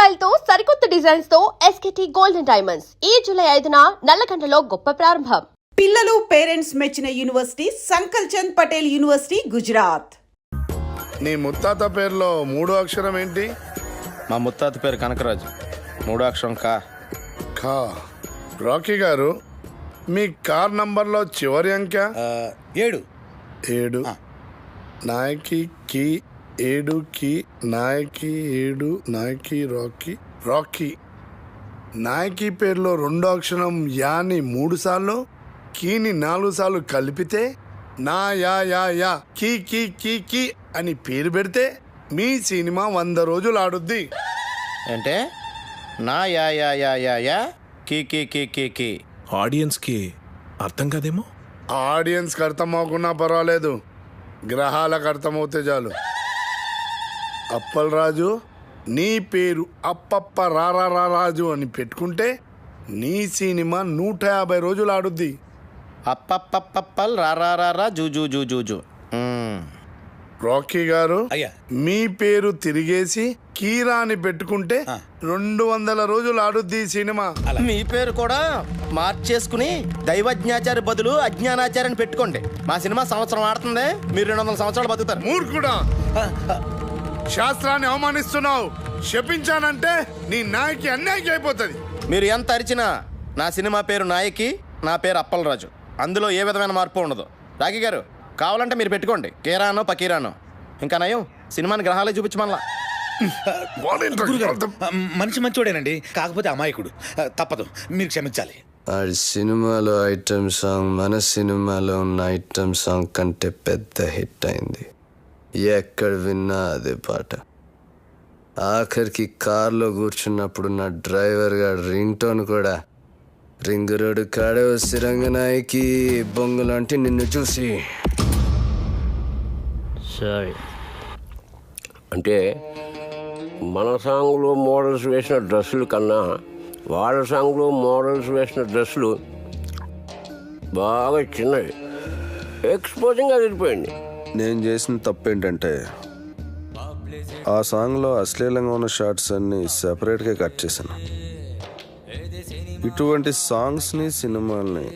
Style తో సరికొత్త designs తో ఎస్కేటీ గోల్డెన్ డైమండ్స్ ఈ జూలై 5న నల్లకంటలో గొప్ప ప్రారంభం. పిల్లలు పేరెంట్స్ మెచ్చిన యూనివర్సిటీ సంకల్ చంద్ పటేల్ యూనివర్సిటీ గుజరాత్. నీ ముత్తాత పేరులో మూడో అక్షరం ఏంటి? మా ముత్తాత పేరు కనకరాజు. మూడో అక్షరం కా. ఖా. రాకీ గారు, మీ కార్ నంబర్లో చివరి అంక 7. 7. నాయకి కి 7 కి నాయకి 7 నాయకి రాకీ రాకీ. నాయకి పేరులో రెండో అక్షరం యాని 3 సార్లు, కీని 4 సార్లు కలిపితే నా యా యా యా కీ కీ కీ కీ అని పేరు పెడితే మీ సినిమా 100 రోజులు ఆడుద్ది. అంటే నా యా యా యా యా యా కీ కీ కీ కీ కీ. ఆడియన్స్కి అర్థం కాదేమో. ఆడియన్స్కి అర్థం అవ్వకున్నా పర్వాలేదు, గ్రహాలకు అర్థమవుతే చాలు. అప్పల్ రాజు, నీ పేరు అప్పప్ప రారా రాజు అని పెట్టుకుంటే నీ సినిమా 150 రోజులు ఆడుద్ది. అప్పప్పప్పల్ రారా zoo zoo zoo zoo zoo. Rocky గారు, అయ్యా. మీ పేరు తిరిగేసి కీరా అని పెట్టుకుంటే 200 రోజులు ఆడుద్ది ఈ సినిమా. మీ పేరు కూడా మార్చేసుకుని దైవజ్ఞాచారి బదులు అజ్ఞానాచార్యని పెట్టుకోండి. మా సినిమా సంవత్సరం ఆడుతుంది, మీరు 200 సంవత్సరాలు బతుకుతారు. మూర్ఖుడా, శాస్త్రాన్ని అవమానిస్తున్నావు. శపించానంటే నీ నాయకి అన్యాయం అయిపోతుంది. మీరు ఎంత అరిచినా నా సినిమా పేరు నాయకి, నా పేరు అప్పలరాజు. అందులో ఏ విధమైన మార్పు ఉండదు. రాకీ గారు, కావాలంటే మీరు పెట్టుకోండి కీరానో పకీరానో. ఇంకా నయం, సినిమాని గ్రహాలే చూపించమల్లా. మనిషి మంచోడేనండి, కాకపోతే అమాయకుడు. తప్పదు, మీరు క్షమించాలి. ఆడి సినిమాలో ఐటమ్ సాంగ్ మన సినిమాలో ఉన్న ఐటమ్ సాంగ్ కంటే పెద్ద హిట్ అయింది. ఎక్కడ విన్నా అదే పాట. ఆఖరికి కార్లో కూర్చున్నప్పుడు నా డ్రైవర్ గారు రింగ్ టోన్ కూడా రింగ్ రోడ్డు కాడే వచ్చి రంగనాయకి బొంగులాంటి నిన్ను చూసి. సరే, అంటే మన సాంగ్లో మోడల్స్ వేసిన డ్రెస్సుల కన్నా వాళ్ళ సాంగ్లో మోడల్స్ వేసిన డ్రెస్సులు బాగా చిన్నవి, ఎక్స్పోజింగ్ అదిరిపోయింది. నేను చేసిన తప్పు ఏంటంటే ఆ సాంగ్లో అశ్లీలంగా ఉన్న షార్ట్స్ అన్ని సెపరేట్గా కట్ చేశాను. ఇటువంటి సాంగ్స్ని సినిమాల్ని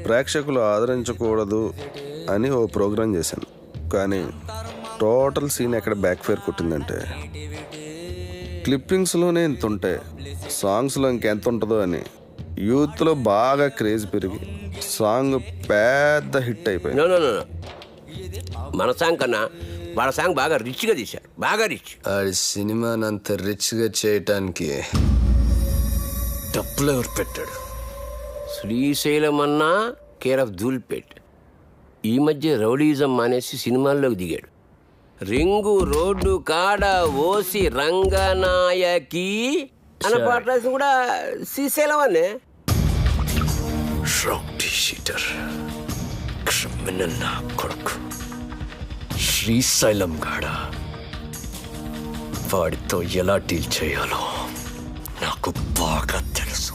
ప్రేక్షకులు ఆదరించకూడదు అని ఓ ప్రోగ్రాం చేశాను. కానీ టోటల్ సీన్ ఎక్కడ బ్యాక్ ఫైర్ కొట్టిందంటే క్లిప్పింగ్స్లోనే ఇంత ఉంటే సాంగ్స్లో ఇంకెంత ఉంటుందో అని యూత్లో బాగా క్రేజ్ పెరిగి సాంగ్ పెద్ద హిట్ అయిపోయింది. మన సాంగ్ కన్నా వాళ్ళ సాంగ్ బాగా రిచ్గా తీశారు, బాగా రిచ్. ఆడి సినిమాని అంత రిచ్గా చేయటానికి డబ్బులు ఎవరు పెట్టాడు? శ్రీశైలం అన్నా కేర్ ఆఫ్ ధూల్పేట్. ఈ మధ్య రౌడీజం మానేసి సినిమాల్లోకి దిగాడు. రింగు రోడ్డు కాడ ఓసి రంగనాయకి అన్న పాట రాసి కూడా శ్రీశైలం అనే. రౌడీ షీటర్, క్రిమినల్ నా కొడుకు శ్రీశైలం గాడ. వాడితో ఎలా డీల్ చేయాలో నాకు బాగా తెలుసు.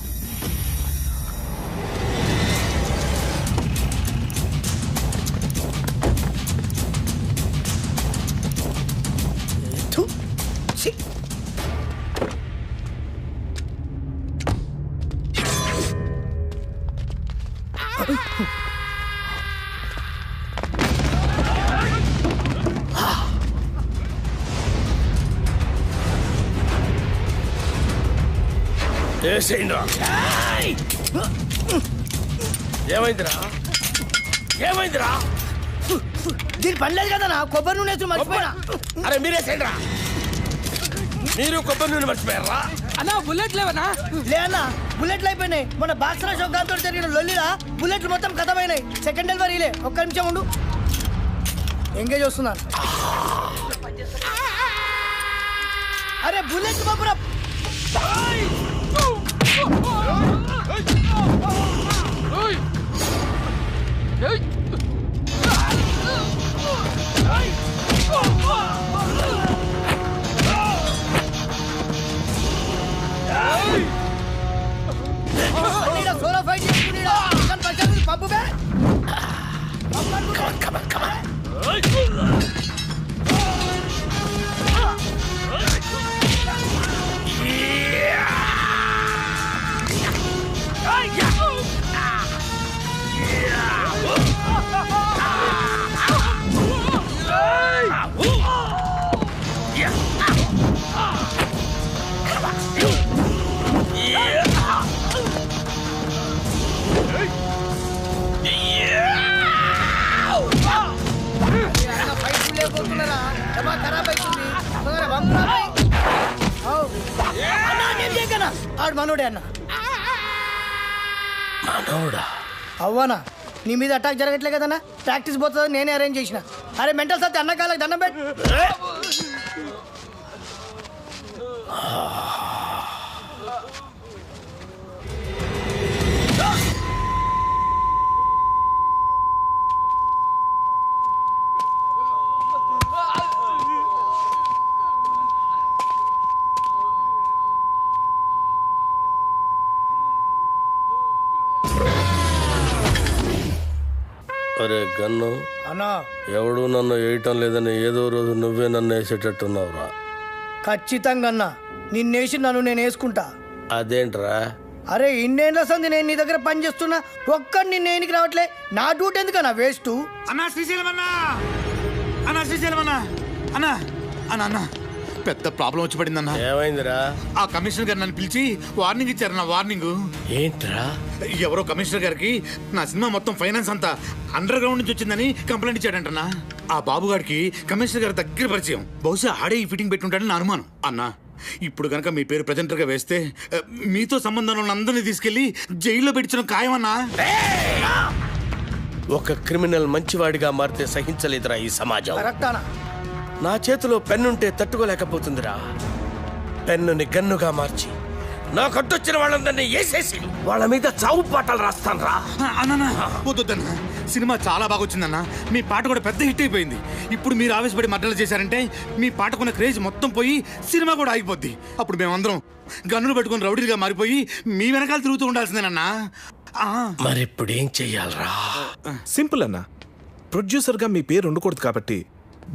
ఏమైందిరా ఏమైందిరా? దీని పనిలేదు కదా, కొబ్బరి నూనె మర్చిపోయినా. అరే మీరేసేంద్రా, మీరు కొబ్బరి నూనె మర్చిపోయారా? అన్నా బుల్లెట్ లేవనా? లే అన్నా, బుల్లెట్లు అయిపోయినాయి. మన బాక్సరా షోకాంతో జరిగిన లొల్లిలా బుల్లెట్లు మొత్తం ఖతమైనాయి. సెకండ్ డెలివరీలే, ఒక్క నిమిషం ఉండు. ఎంగేజ్ వస్తున్నాను. అరే బుల్లెట్ బాబురా. సోలో ఫైట్ చేసుకుని పబ్బు బే. ఆడు మనోడే అన్న. మనోడా? అవ్వనా నీ మీద అటాక్ జరగట్లే కదన్నా, ప్రాక్టీస్ పోతుంది నేనే అరేంజ్ చేసిన. అరే మెంటల్ సత్తి అన్న కాళ్ళకి దండం పెట్టు. అరే గన్ను, అన్నా ఎవడు నన్ను వేయటం లేదని ఏదో రోజు నువ్వే నన్ను వేసేటట్టున్నావురా. ఖచ్చితంగా అన్నా నిన్నేసి నన్ను నేను వేసుకుంటా. అదేంట్రా? అరే ఇన్నేళ్ళ సంది నేను నీ దగ్గర పని చేస్తున్నా, ఒక్కడిని నిన్ను ఏనికి రావట్లే. నా డ్యూటీ ఎందుకన్నా వేస్ట్? అన్నా శ్రీశైలం అన్నా, అన్నా శ్రీశైలం అన్నా, అన్నా అన్నా అన్నా పెద్ద ప్రాబ్లం వచ్చి పడిందన్నా. ఏమైందిరా? ఆ కమిషనర్ గారు నన్ను పిలిచి వార్నింగ్ ఇచ్చారు. నా వార్నింగ్ ఏంట్రా? ఎవరో కమిషనర్ గారికి నా సినిమా మొత్తం ఫైనాన్స్ అంతా అండర్ గ్రౌండ్ నుంచి వచ్చిందని కంప్లైంట్ ఇచ్చాడంటన్నా. ఆ బాబు గారికి కమిషనర్ గారి దగ్గర పరిచయం, బహుశా ఆడే ఈ ఫిట్టింగ్ పెట్టుంటాడని నా అనుమానం. అన్నా ఇప్పుడు కనుక మీ పేరు ప్రెజెంటర్గా వేస్తే మీతో సంబంధం ఉన్న అందరినీ తీసుకెళ్లి జైల్లో పెట్టించడం ఖాయమన్నా. ఒక క్రిమినల్ మంచివాడిగా మారితే సహించలేదురా ఈ సమాజం. కరెక్టానా? నా చేతిలో పెన్నుంటే తట్టుకోలేకపోతుందిరా. పెన్నుని గన్నుగా మార్చి నా కట్టొచ్చిన వాళ్ళందరినీ వేసేసి వాళ్ళ మీద చావు పాటలు రాస్తాను రా. అన్నా వద్దన్నా, సినిమా చాలా బాగా వచ్చిందన్నా. మీ పాట కూడా పెద్ద హిట్ అయిపోయింది. ఇప్పుడు మీరు ఆవేశపడి మర్డర్లు చేశారంటే మీ పాటకున్న క్రేజ్ మొత్తం పోయి సినిమా కూడా ఆగిపోద్ది. అప్పుడు మేమందరం గన్నులు పెట్టుకుని రౌడీలుగా మారిపోయి మీ వెనకాల తిరుగుతూ ఉండాల్సిందేనన్నా. మరి ఇప్పుడు ఏం చెయ్యాలరా? సింపుల్ అన్న. ప్రొడ్యూసర్గా మీ పేరు ఉండకూడదు కాబట్టి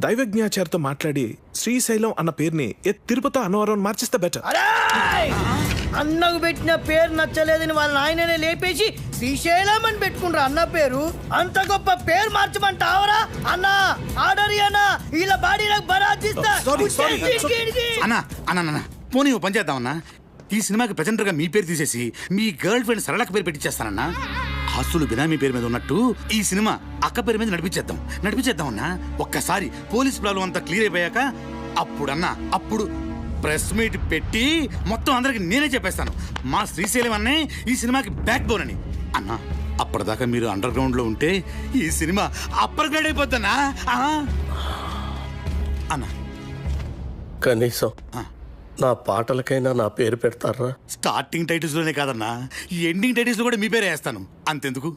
దైవజ్ఞాచారితో మాట్లాడి శ్రీశైలం అన్న పేరుని తిరుపతి అన్నవరం మార్చిస్తే బెటర్. అన్నకు పెట్టిన పేరు నచ్చలేదని వాళ్ళ నాయననే లేపేసి శ్రీశైలం అని పెట్టుకుంటారు అన్న పేరు. అంత గొప్ప పేరు మార్చమంటావరా అన్న? ఆర్డర్ అన్నా, ఇలా బాడీ నాకు బరాజిస్తా. అన్నా అన్నా పోనీ ఓ పని చేద్దామన్నా, ఈ సినిమాకి ప్రెజెంటర్గా మీ పేరు తీసేసి మీ గర్ల్ ఫ్రెండ్ సరళక పేరు పెట్టించేస్తానన్నా. ఆస్తులు బినామీ పేరు మీద ఉన్నట్టు ఈ సినిమా అక్క పేరు మీద నడిపించేద్దాం అన్నా. ఒక్కసారి పోలీస్ ప్రాబ్లం అంతా క్లియర్ అయిపోయాక అప్పుడు ప్రెస్ మీట్ పెట్టి మొత్తం అందరికి నేనే చెప్పేస్తాను మా శ్రీశైలం అన్నే ఈ సినిమాకి బ్యాక్ బోన్ అని. అన్నా అప్పటిదాకా మీరు అండర్ గ్రౌండ్ లో ఉంటే ఈ సినిమా అప్పర్ గ్రేడ్ అయిపోద్దన్నా. అన్నా కనీసం నా పాటలకైనా నా పేరు పెడతారా? స్టార్టింగ్ టైటిల్స్ లోనే కాదన్నా, ఎండింగ్ టైటిల్స్ లో కూడా మీ పేరే వేస్తాను. అంతెందుకు,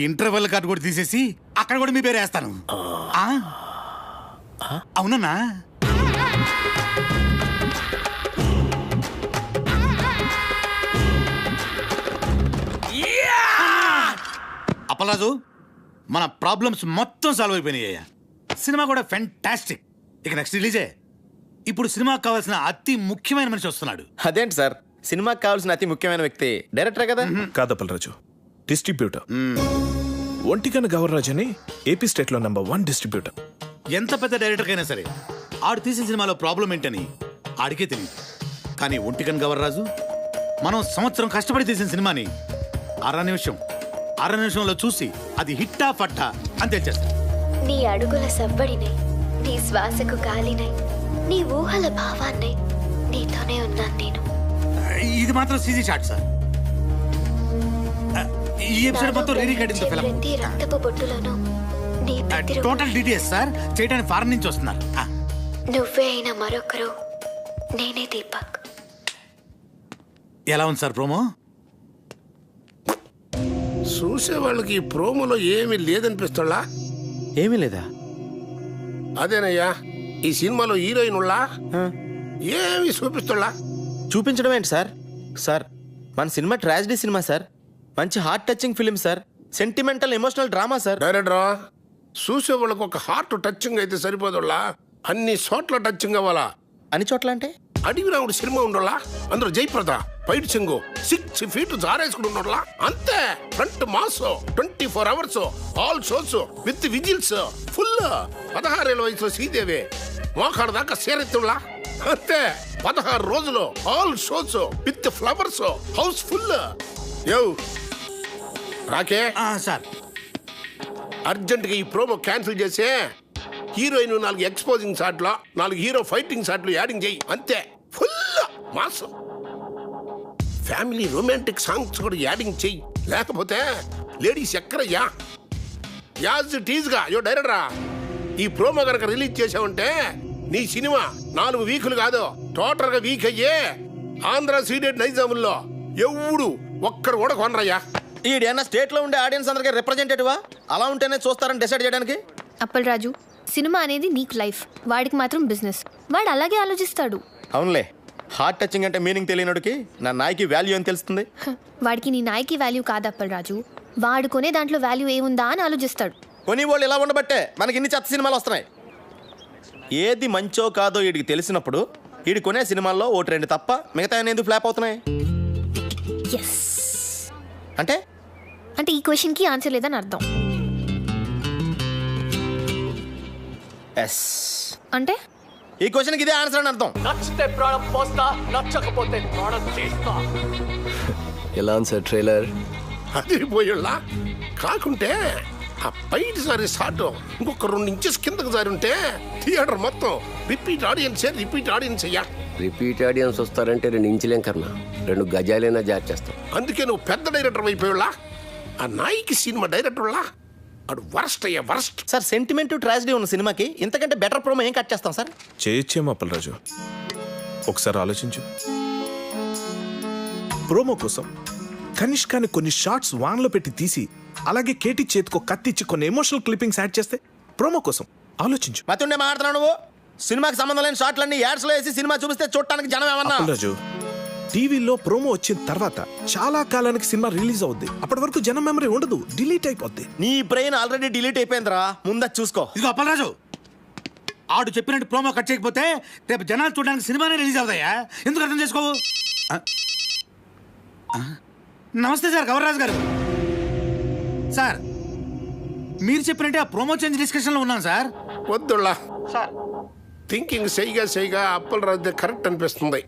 ఇంటర్వెల్ కార్డు కూడా తీసేసి అక్కడ కూడా మీ పేరే వేస్తాను. అవునన్నా? అప్పలరాజు, మన ప్రాబ్లమ్స్ మొత్తం సాల్వ్ అయిపోయినాయ్యా. సినిమా కూడా ఫెంటాస్టిక్. ఇక నెక్స్ట్ రిలీజే. ఇప్పుడు సినిమాకి కావాల్సిన అతి ముఖ్యమైన మనిషి వస్తున్నాడు. అదేంటి సార్, సినిమాకి కావాల్సిన అతి ముఖ్యమైన వ్యక్తి డైరెక్టర్ కదా? కాదప్పలరాజు, డిస్ట్రిబ్యూటర్. ఒంటికన్న గవర్రాజ్ అని ఏపీ స్టేట్ లో నంబర్ 1 డిస్ట్రిబ్యూటర్. ఎంత పెద్ద డైరెక్టర్ అయినా సరే ఆడు తీసిన సినిమాలో ప్రాబ్లం ఏంటని ఆడికే తెలియదు. కానీ ఒంటికన్ గవర్రాజు మనం సంవత్సరం కష్టపడి తీసిన సినిమాని అర నిమిషంలో చూసి అది హిట్టా ఫట్టా అని తెచ్చేస్తాడు. నీ అడుగుల సవ్వడినై, నీ శ్వాసకు గాలినై, నీ ఊహల భావాన్నై నీతోనే ఉన్నాను నేను. ఇది మాత్రం సీజీ షాట్ సార్. ఈ ఎపిసోడ్ మొత్తం రీరికార్డింగ్ ఫిల్మ్. ప్రతి రక్తపు బొట్టులోనూ నీ ప్రతిరూపం. టోటల్ డీటెయిల్స్ సార్ చేయడానికి ఫారెన్ నుంచి వస్తున్నారు. నువ్వే అయిన మరొకరు నేనే దీపక్. ఎలా ఉంది సార్ ప్రోమో? చూసే వాళ్ళకి ఈ ప్రోమోలో ఏమీ లేదనిపిస్తుందా? ఏమీ లేదా? అదేనయ్యా, ఈ సినిమాలో హీరోయిన్ ఉళ్ళా ఏమి చూపిస్తుందా? చూపించడం ఏంటి సార్? సార్ మన సినిమా ట్రాజడీ సినిమా సార్, మంచి heart touching film sir, sentimental emotional drama sir. డైరెక్టరా, చూసే వాళ్ళకి ఒక హార్ట్ టచింగ్ అయితే సరిపోదులా, అన్ని చోట్ల టచింగ్ అవ్వాలా. అన్ని చోట్ల అంటే? అడవి రాముడు సినిమా ఉండలా, అందులో జయప్రద ఫైట్ సింగు 6 feet జారేసుకుని ఉండలా, అంతే. Front mass 24 hours all shows with whistles full. 16 ఏళ్ళ వయసులో శ్రీదేవి మోకాడు దాకా సేరెత్తులా, అంతే. 16 రోజులు all shows with flowers house full. యో రాకే సార్, అర్జెంట్గా ఈ ప్రోమో క్యాన్సిల్ చేసే హీరోయిన్ 4 ఎక్స్పోజింగ్ షాట్లు, 4 హీరో ఫైటింగ్ షాట్లు యాడింగ్ చేయి, అంతే. Full mass. Family romantic songs కూడా యాడింగ్ చెయ్యి, లేకపోతే లేడీస్ ఎక్కడయ్యా. యాజ్ ఇట్ ఈజ్గా యో డైరెక్టరా ఈ ప్రోమో కనుక రిలీజ్ చేసావంటే నీ సినిమా 4 వీకులు కాదు టోటల్గా వీక్ అయ్యే ఆంధ్ర సీడెడ్ నైజాముల్లో ఎవడు ఒక్కడు కూడా కొనరయ్యా. ఈడేనా స్టేట్ లో ఉండే ఆడియన్స్ అందరికీ రిప్రజెంటేటివా? అలా ఉంటేనే చూస్తారని డిసైడ్ చేయడానికి. అప్పల్ రాజు, సినిమా అనేది నీకు లైఫ్, వాడికి మాత్రం బిజినెస్. వాడు అలాగే ఆలోచిస్తాడు. అవునులే, హార్ట్ టచింగ్ అంటే మీనింగ్ తెలియనోడికి నా నాయకి వాల్యూ అని తెలుస్తుంది. వాడికి నీ నాయకి వాల్యూ కాదు అప్పల్ రాజు, వాడు కొనే దాంట్లో వాల్యూ ఏముందా అని ఆలోచిస్తాడు. కొని వాళ్ళు ఇలా ఉండబట్టే మనకి ఇన్ని చెత్త సినిమాలు వస్తున్నాయి. ఏది మంచో కాదో వీడికి తెలిసినప్పుడు వీడి కొనే సినిమాల్లో 1-2 తప్ప మిగతా ఎందుకు ఫ్లాప్ అవుతున్నాయి? ఎస్ అంటే అంటే ఈ క్వశ్చన్కి ఆన్సర్ లేదని అర్థం. ఎస్ అంటే ఈ క్వశ్చన్కి ఇదే ఆన్సర్ అని అర్థం. నచ్చితే ప్రాణం పోస్తా, నచ్చకపోతే ప్రాణం తీస్తా. ఎలా ఉంది సార్ ట్రైలర్? అది పోయిళ్ళా కాకుంటే ఆ పైటి సారి స్టార్ట్ ఇంకొక 2 ఇంచెస్ కిందకు జారి ఉంటే థియేటర్ మొత్తం రిపీట్ ఆడియన్స్ అయ్యా. రిపీట్ ఆడియన్స్ వస్తారంటే 2 ఇంచులేం కన్నా 2 గజాలైనా జార్ చేస్తాం. అందుకే నువ్వు పెద్ద డైరెక్టర్ అయిపోయిళ్ళా. ఆ నాయికి సినిమా డైరెక్టర్లా అడు వరస్ట్ అయ్యా, వరస్ట్. సార్ సెంటిమెంట్ ట్రాజడీ ఉన్న సినిమాకి ఇంతకంటే బెటర్ ప్రోమో ఏం కట్ చేస్తాం సార్? చేయొచ్చేమో అప్పలరాజు, ఒకసారి ఆలోచించు. ప్రోమో కోసం కనిష్కాని కొన్ని షార్ట్స్ వాన్లో పెట్టి తీసి అలాగే కేటీ చేతికో కత్తిచ్చి కొన్ని ఎమోషనల్ క్లిప్పింగ్స్ యాడ్ చేస్తే ప్రోమో కోసం ఆలోచించు. మతుండే మాట్లాడుతున్నావు నువ్వు. సినిమాకి సంబంధం లేని షార్ట్లన్నీ యాడ్స్ లో వేసి సినిమా చూపిస్తే చూడటానికి జనం ఏమన్నా? అప్పలరాజు, టీవీలో ప్రోమో వచ్చిన తర్వాత చాలా కాలానికి సినిమా రిలీజ్ అవుద్ది. అప్పటి వరకు జనం మెమరీ ఉండదు, డిలీట్ అయిపోద్ది. నీ బ్రెయిన్ ఆల్రెడీ డిలీట్ అయిపోయిందిరా, ముందా చూసుకో. ఇదిగో అప్పలరాజు, ఆడు చెప్పినట్టు ప్రోమో కట్ చేయకపోతే రేపు జనాలు చూడడానికి సినిమానే రిలీజ్ అవుతాయా? ఎందుకు అర్థం చేసుకోవు? నమస్తే సార్, గవర్రాజు గారు. సార్ మీరు చెప్పినట్టే ఆ ప్రోమో చేంజ్ డిస్కషన్లో ఉన్నాను సార్. వద్దుళ్ళా సార్, థింకింగ్ సైగా అప్పలరాజు కరెక్ట్ అనిపిస్తుంది.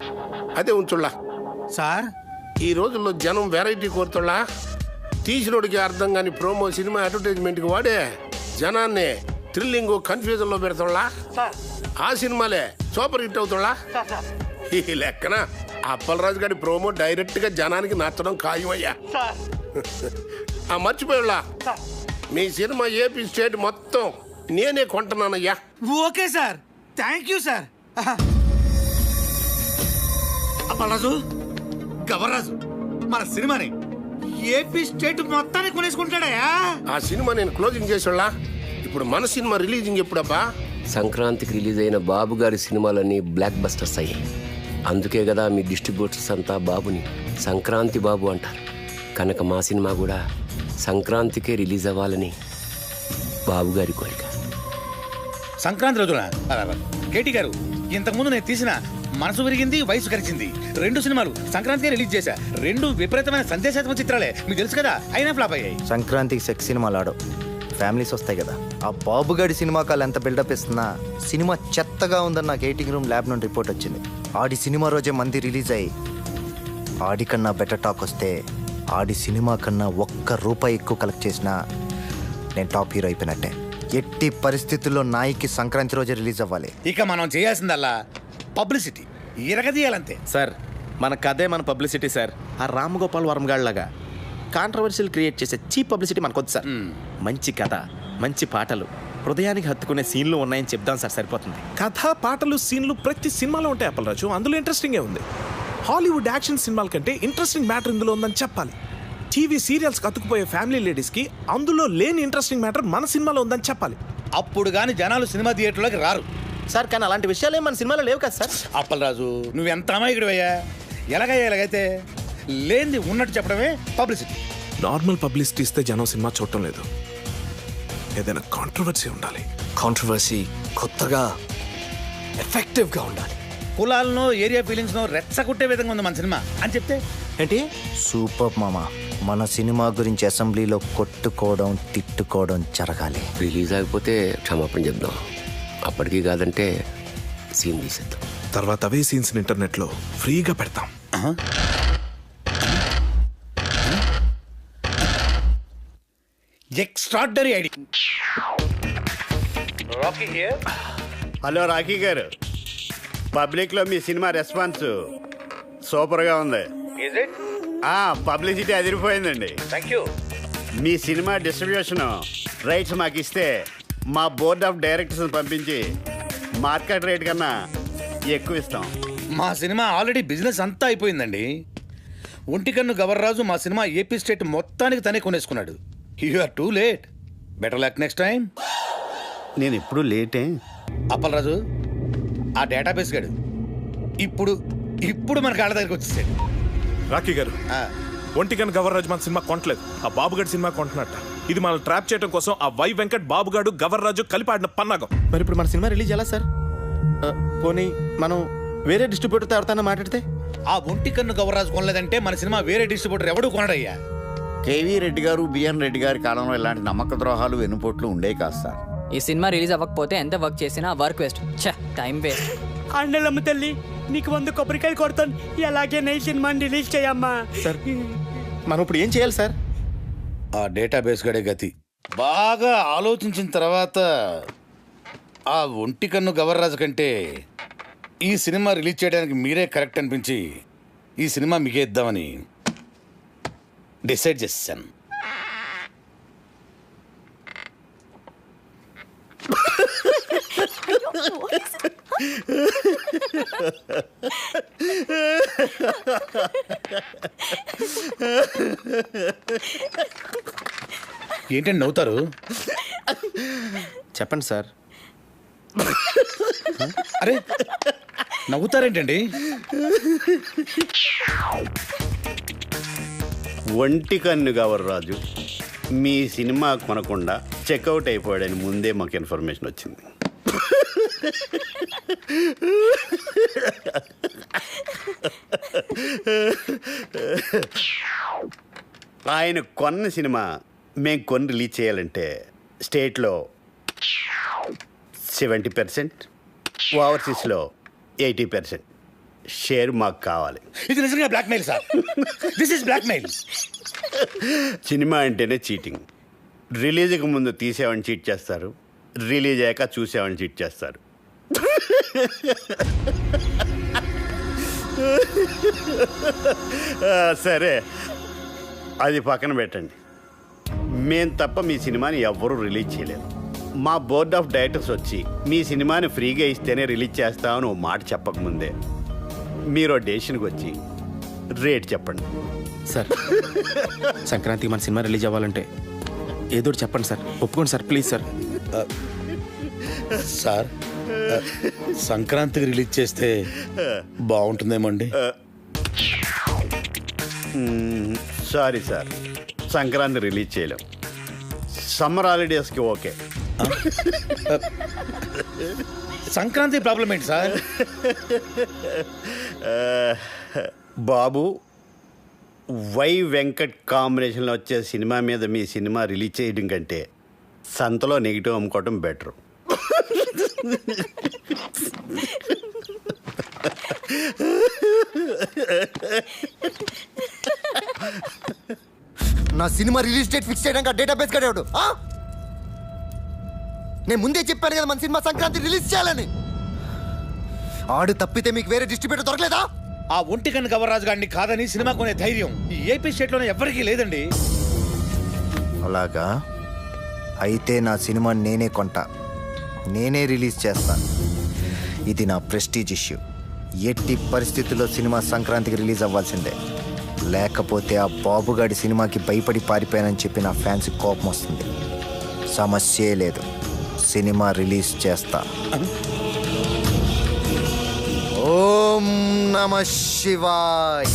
అదే ఉంచుళ్ళా సార్. ఈ రోజుల్లో జనం వెరైటీ కోరుతుళ్ళా. తీసినోడికి అర్థం కాని ప్రోమో సినిమా అడ్వర్టైజ్మెంట్కి వాడే జనాన్ని థ్రిల్లింగ్ కన్ఫ్యూజన్లో పెడుతుళ్ళా. ఆ సినిమాలే సూపర్ హిట్ అవుతుళ్ళా. ఈ లెక్కన అప్పలరాజు గారి ప్రోమో డైరెక్ట్గా జనానికి నచ్చడం ఖాయమయ్యా. ఆ మర్చిపోయాళ్ళా, మీ సినిమా ఏపీ స్టేట్ మొత్తం నేనే కొంటున్నానయ్యా. Okay sir, thank you sir. Appalaraju, Gavarraju మన సినిమాని ఏపీ స్టేట్ మొత్తాన్ని కొనేసుకుంటాడయా. ఆ సినిమా నేను క్లోజింగ్ చేసేళ్ళా. ఇప్పుడు మన సినిమా రిలీజింగ్ ఎప్పుడబ్బా? సంక్రాంతికి రిలీజ్ అయిన బాబు గారి సినిమాలన్నీ బ్లాక్ బస్టర్స్ అయ్యాయి. అందుకే కదా మీ డిస్ట్రిబ్యూటర్స్ అంతా బాబుని సంక్రాంతి బాబు అంటారు. కనుక మా సినిమా కూడా సంక్రాంతికే రిలీజ్ అవ్వాలని బాబు గారి కోరిక. సంక్రాంతి రోజున కేటీ గారు, ఇంతకుముందు నేను తీసిన మనసు విరిగింది వయసు కలిసింది 2 సినిమాలు సంక్రాంతికే రిలీజ్ చేశా. 2 విపరీతమైన సందేశాత్మక చిత్రాలే, మీకు తెలుసు కదా, అయినా ఫ్లాప్ అయ్యాయి. సంక్రాంతికి సెక్స్ సినిమాలు ఆడవు, ఫ్యామిలీస్ వస్తాయి కదా. ఆ బాబుగాడి సినిమాకాలు ఎంత బిల్డప్ ఇస్తున్నా సినిమా చెత్తగా ఉందని నాకు ఎయిటింగ్ రూమ్ ల్యాబ్ నుండి రిపోర్ట్ వచ్చింది. ఆడి సినిమా రోజే మంది రిలీజ్ అయ్యి ఆడికన్నా బెటర్ టాక్ వస్తే ఆడి సినిమా కన్నా ₹1 ఎక్కువ కలెక్ట్ చేసినా నేను టాప్ హీరో అయిపోయినట్టే. ఎట్టి పరిస్థితుల్లో నాయికి సంక్రాంతి రోజే రిలీజ్ అవ్వాలి. ఇక మనం చేయాల్సిందల్లా పబ్లిసిటీ ఇరగదీయాలంతే. సార్ మన కథే మన పబ్లిసిటీ సార్. ఆ రామగోపాల్ వర్మ గాళ్ళగా కాంట్రవర్షియల్ క్రియేట్ చేసే చీప్ పబ్లిసిటీ మనకొద్దు సార్. మంచి కథ, మంచి పాటలు, హృదయానికి హత్తుకునే సీన్లు ఉన్నాయని చెప్దాం సార్, సరిపోతుంది. కథ, పాటలు, సీన్లు ప్రతి సినిమాలో ఉంటాయి అప్పలరాజు. అందులో ఇంట్రెస్టింగే ఉంది. హాలీవుడ్ యాక్షన్ సినిమాల కంటే ఇంట్రెస్టింగ్ మ్యాటర్ ఇందులో ఉందని చెప్పాలి. టీవీ సీరియల్స్ కతుకుపోయే ఫ్యామిలీ లేడీస్కి అందులో లేని ఇంట్రెస్టింగ్ మ్యాటర్ మన సినిమాలో ఉందని చెప్పాలి. అప్పుడు కానీ జనాలు సినిమా థియేటర్లోకి రారు సార్. కానీ అలాంటి విషయాలు మన సినిమాలో లేవు కదా సార్. అప్పలరాజు, నువ్వెంత అమాయకుడివయ్యా. ఎలాగైతే లేనిది ఉన్నట్టు చెప్పడమే పబ్లిసిటీ. నార్మల్ పబ్లిసిటీ ఇస్తే జనం సినిమా చూడటం లేదు. ఏదైనా కాంట్రవర్సీ ఉండాలి. కాంట్రవర్సీ కొత్తగా ఎఫెక్టివ్గా ఉండాలి. కులాలను, ఏరియా ఫీలింగ్స్ను రెచ్చగొట్టే విధంగా ఉంది మన సినిమా అని చెప్తే ఏంటి? సూపర్ మామా. మన సినిమా గురించి అసెంబ్లీలో కొట్టుకోవడం, తిట్టుకోవడం జరగాలి. రిలీజ్ అయిపోతే క్షమాపణ చెప్దాం. అప్పటికి కాదంటే సీన్ తీసేద్దాం. తర్వాత అవే సీన్స్ ఇంటర్నెట్లో ఫ్రీగా పెడతాం. Extraordinary idea. హలో రాఖీ గారు, పబ్లిక్లో మీ సినిమా రెస్పాన్స్ సూపర్గా ఉంది. పబ్లిసిటీ అదిరిపోయిందండి. Thank you. మీ సినిమా డిస్ట్రిబ్యూషన్ రైట్స్ మాకు ఇస్తే మా బోర్డ్ ఆఫ్ డైరెక్టర్స్ పంపించి మార్కెట్ రేట్ కన్నా ఎక్కువ ఇస్తాం. మా సినిమా ఆల్రెడీ బిజినెస్ అంతా అయిపోయిందండి. ఒంటికన్ను గవర్రాజు మా సినిమా ఏపీ స్టేట్ మొత్తానికి తనే కొనేసుకున్నాడు. You are too late. Better luck next time. నేను ఎప్పుడు లేటే. అప్పలరాజు, ఆ డేటాబేస్ గాడు ఇప్పుడు మన కాళ్ళ దగ్గరికి వచ్చేసాడు. రాకీ గారు, ఒంటికన్ గవర్రాజు మన సినిమా కొనట్లేదు, ఆ బాబుగాడి సినిమా కొంటున్నట్ట. ఇది మనం ట్రాప్ చేయడం కోసం ఆ వై వెంకట్ బాబుగాడు గవర్రాజు కలిపి ఆడిన పన్నాగం. మరి ఇప్పుడు మన సినిమా రిలీజ్ ఎలా సార్? పోనీ మనం వేరే డిస్ట్రిబ్యూటర్తో ఎవరితో మాట్లాడితే? ఆ ఒంటికన్ను గవర్రాజు కొనలేదంటే మన సినిమా వేరే డిస్ట్రిబ్యూటర్ ఎవడు కొనడయ్యా. కేవీ రెడ్డి గారు, బిఎన్ రెడ్డి గారి కాలంలో ఇలాంటి నమ్మక ద్రోహాలు వెన్నుపోట్లు ఉండేవి కాదు సార్. ఈ సినిమా రిలీజ్ అవ్వకపోతే ఎంత వర్క్ చేసినా వర్క్ వేస్ట్, టైం వేస్ట్. అండలమ్మ తల్లి, నీకు 100 కొబ్బరికాయలు కొడతాను. ఎలాగే నై సినిమాని రిలీజ్ చేయమ్మా. సార్ మనం ఇప్పుడు ఏం చేయాలి సార్? ఆ డేటాబేస్ గడే గతి. బాగా ఆలోచించిన తర్వాత ఆ ఒంటికన్ను గవర్రాజు కంటే ఈ సినిమా రిలీజ్ చేయడానికి మీరే కరెక్ట్ అనిపించి ఈ సినిమా మీకే ఇద్దామని డిసైడ్ చేశాను. ఏంటండి నవ్వుతారు? చెప్పండి సార్. అరే నవ్వుతారేంటండి? ఒంటికన్ను గవర్రాజు మీ సినిమా కొనకుండా చెక్అవుట్ అయిపోయాడని ముందే మాకు ఇన్ఫర్మేషన్ వచ్చింది. ఆయన కొన్న సినిమా మేము కొని రిలీజ్ చేయాలంటే స్టేట్లో 70%, ఓవర్సీస్లో 80% షేర్ మాకు కావాలి. ఇది నిజంగా blackmail sir. This is blackmail. Cinema అంటేనే చీటింగ్. రిలీజ్కి ముందు తీసేవాడిని చీట్ చేస్తారు, రిలీజ్ అయ్యాక చూసేవాడిని చీట్ చేస్తారు. సరే, అది పక్కన పెట్టండి. మేం తప్ప మీ సినిమాని ఎవ్వరూ రిలీజ్ చేయలేరు. మా బోర్డ్ ఆఫ్ డైరెక్టర్స్ వచ్చి మీ సినిమాని ఫ్రీగా ఇస్తేనే రిలీజ్ చేస్తామని ఓ మాట చెప్పకముందే మీరు డెసిషన్కి వచ్చి రేట్ చెప్పండి. సార్ సంక్రాంతికి మన సినిమా రిలీజ్ అవ్వాలంటే ఏదో చెప్పండి సార్. ఒప్పుకోండి సార్, ప్లీజ్ సార్. సార్ సంక్రాంతికి రిలీజ్ చేస్తే బాగుంటుందేమో అండి. సారీ సార్, సంక్రాంతి రిలీజ్ చేయలేం. సమ్మర్ హాలిడేస్కి ఓకే. సంక్రాంతి ప్రాబ్లం ఏంటి సార్? బాబు, వై వెంకట్ కాంబినేషన్లో వచ్చే సినిమా మీద మీ సినిమా రిలీజ్ చేయడం కంటే సంతలో నెగిటివ్ అమ్ముకోవటం బెటర్. నా సినిమా రిలీజ్ డేట్ ఫిక్స్ చేయడానికి డేటాబేస్ కడేవాడు. నేను ముందే చెప్పాను కదా మన సినిమా సంక్రాంతి రిలీజ్ చేయాలని. ఆడు తప్పితే మీకు వేరే డిస్ట్రిబ్యూటర్ దొరకలేదా? ఆ ఒంటికన్ను గవర్రాజు గారిని కాదని సినిమా కొనే ధైర్యం ఈ ఏపీ స్టేట్లోనే ఎవరికీ లేదండి. అలాగా అయితే నా సినిమా నేనే కొంటా, నేనే రిలీజ్ చేస్తా. ఇది నా ప్రెస్టీజ్ ఇష్యూ. ఎట్టి పరిస్థితుల్లో సినిమా సంక్రాంతికి రిలీజ్ అవ్వాల్సిందే. లేకపోతే ఆ బాబుగాడి సినిమాకి భయపడి పారిపోయానని చెప్పి నా ఫ్యాన్స్ కోపం వస్తుంది. సమస్యే లేదు, సినిమా రిలీజ్ చేస్తా. ఓం నమః శివాయ.